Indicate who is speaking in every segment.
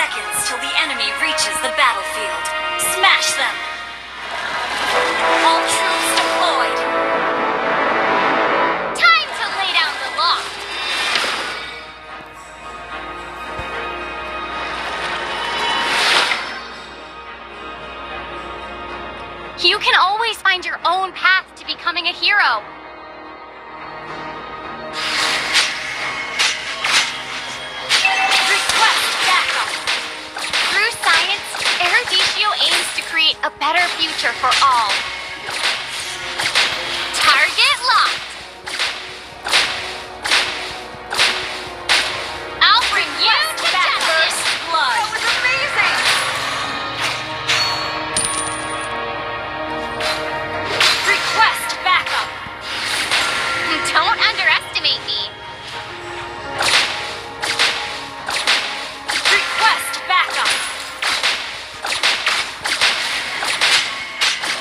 Speaker 1: seconds till the enemy reaches the battlefield. Smash them! All troops deployed!
Speaker 2: Time to lay down the law! You can always find your own path to becoming a hero.
Speaker 1: Request backup!
Speaker 2: Through science, Eruditio aims to create a better future for all. Target locked! I'll bring you to justice!
Speaker 1: Blood!
Speaker 3: That was amazing!
Speaker 1: Request backup!
Speaker 2: Don't underestimate me.
Speaker 1: Request backup!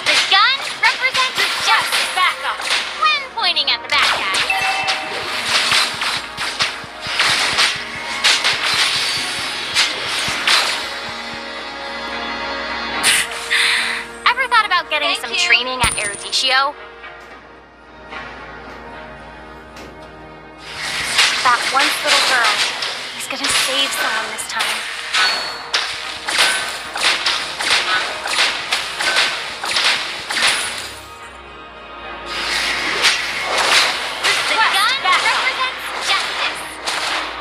Speaker 2: The gun represents justice
Speaker 1: Backup!
Speaker 2: when pointing at the bad guy. Ever thought about getting
Speaker 3: Thank
Speaker 2: some
Speaker 3: you.
Speaker 2: training at Eruditio? That once little girl is gonna save someone this time. The gun represents justice.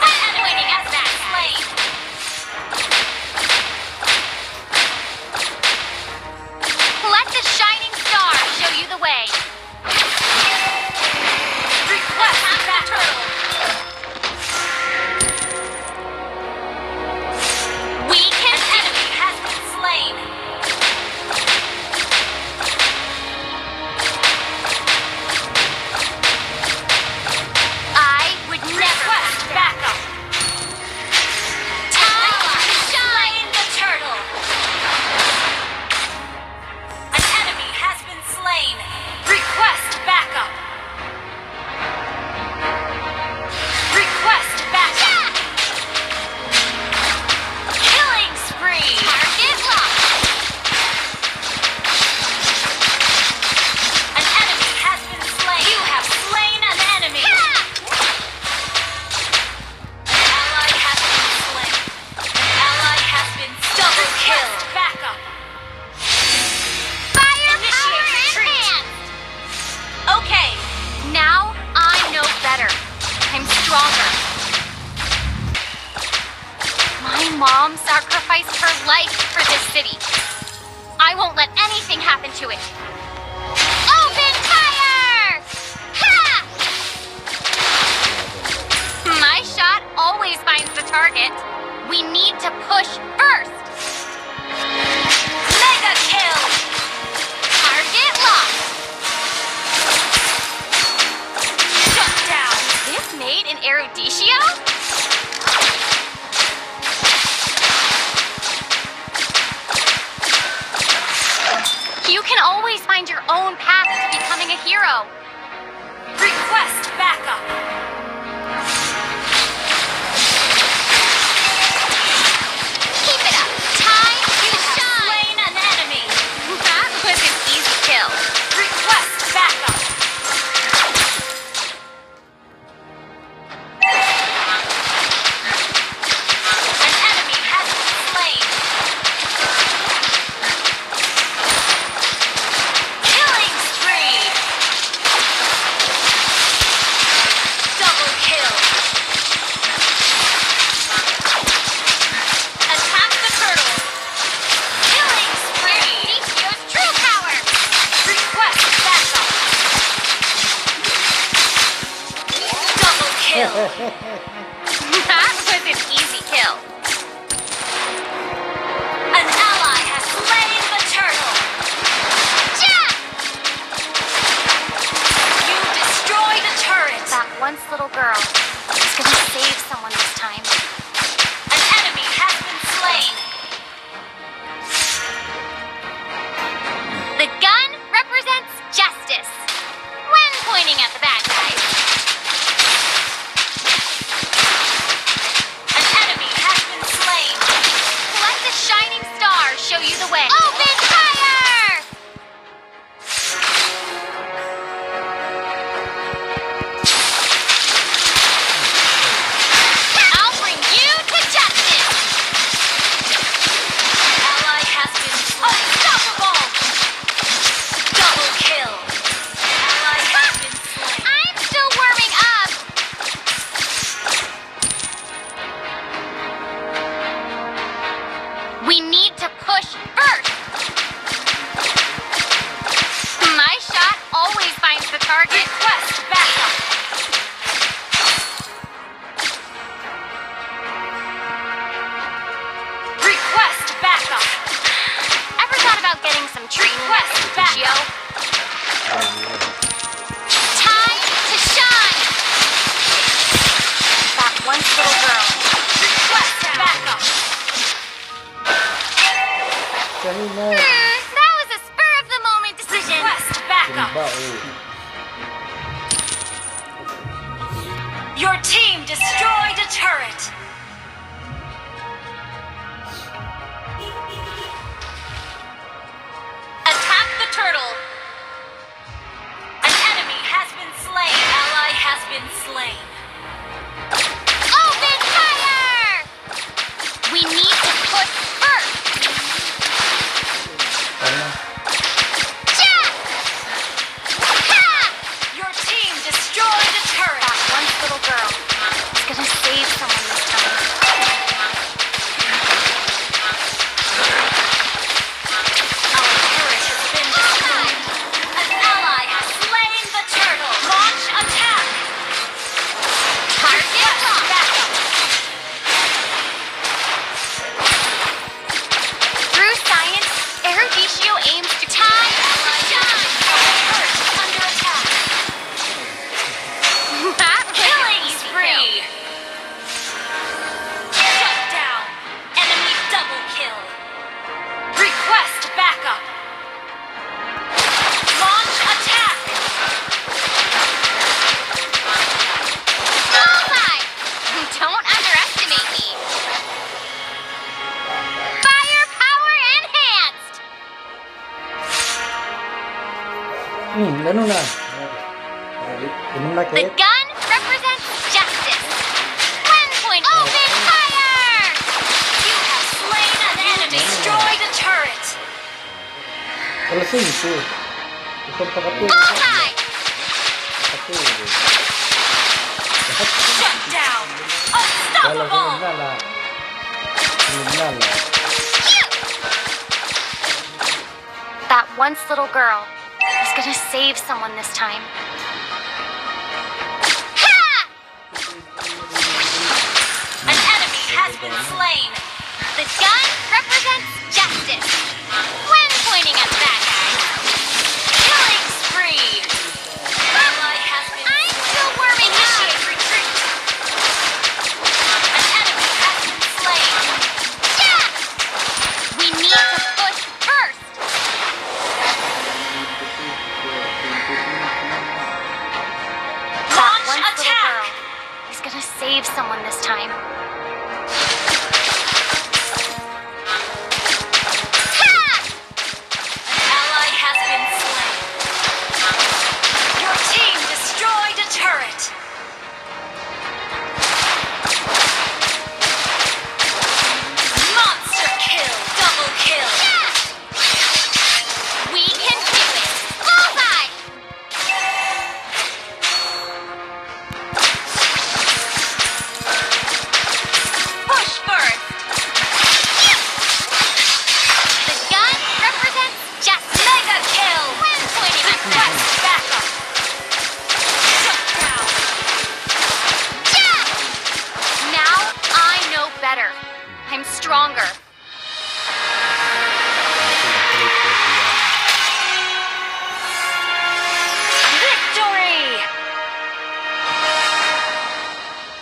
Speaker 2: And pointing at that slave. Let the shining star show you the way.
Speaker 1: Request backup!
Speaker 2: We can do
Speaker 1: Enemy has been slain!
Speaker 2: I would never
Speaker 1: Request backup!
Speaker 2: time to
Speaker 1: Slain
Speaker 2: shine.
Speaker 1: the turtle! An enemy has been slain! Request backup! Request backup! Killing spree!
Speaker 2: Target locked.
Speaker 1: An enemy has been slain! You have slain an enemy! An ally has been slain! An ally has been double kill! Backup!
Speaker 2: Firepower
Speaker 1: Initiate retreat.
Speaker 2: enhanced.
Speaker 1: Okay!
Speaker 2: Now I know better. I'm stronger. My mom sacrificed her life for this city. I won't let anything happen to it. Open fire! Ha! My shot always finds the target. We need to push first.
Speaker 1: Mega kill!
Speaker 2: Target locked.
Speaker 1: Shut down!
Speaker 2: This made in Eruditio? You can always find your own path to becoming a hero.
Speaker 1: Request backup!
Speaker 2: Keep it up. Time to shine.
Speaker 1: Slain an enemy!
Speaker 2: That was an easy kill.
Speaker 1: Request backup! Request backup.
Speaker 2: Time to shine! That once little girl.
Speaker 1: Request backup.
Speaker 2: That was a spur of the moment decision.
Speaker 1: Request backup. Your team destroyed a turret. Attack the turtle. An enemy has been slain. Ally has been slain.
Speaker 2: Open fire! We need to push first. Jack! Ha!
Speaker 1: Your team destroyed a turret.
Speaker 2: That once little girl is gonna save someone this time.
Speaker 1: Our turret has been destroyed. An ally has slain the turtle. Launch attack.
Speaker 2: Target locked.
Speaker 1: Backup.
Speaker 2: Through science, Eruditio aims to time to shine.
Speaker 1: Our turret is under attack.
Speaker 2: That was an
Speaker 1: Killing
Speaker 2: easy
Speaker 1: spree. Shut down. Enemy double kill. Request backup. Launch attack.
Speaker 2: Bullseye! Don't underestimate me. Firepower enhanced.
Speaker 3: Ganun na. Ganun na,
Speaker 2: The
Speaker 3: Kate.
Speaker 2: gun represents justice. When point open fire!
Speaker 1: You have slain an enemy. Destroyed a turret.
Speaker 3: Alas 5. Isang pakapo.
Speaker 2: Bullseye!
Speaker 3: Pakapo.
Speaker 1: Shut down.
Speaker 3: Lala,
Speaker 1: Unstoppable.
Speaker 3: lala. Lala.
Speaker 2: That once little girl is gonna save someone this time. Ha!
Speaker 1: An enemy has been slain.
Speaker 2: The gun represents justice. When pointing at bad guys.
Speaker 1: Killing spree. Ally has been
Speaker 2: I'm still warming up.
Speaker 1: Initiate retreat. An enemy has been slain.
Speaker 2: Yeah! We need to push first. That
Speaker 1: Launch
Speaker 2: once little
Speaker 1: attack.
Speaker 2: girl is gonna save someone this time. Ha!
Speaker 1: An ally has been slain. Your team destroyed a turret. Monster kill. Double kill.
Speaker 2: Yeah! We can do it. Bullseye!
Speaker 1: Push first.
Speaker 2: The gun represents justice.
Speaker 1: Mega kill.
Speaker 2: When pointing at bad
Speaker 1: Request backup. Shut down.
Speaker 2: Yeah! Now I know better. I'm stronger.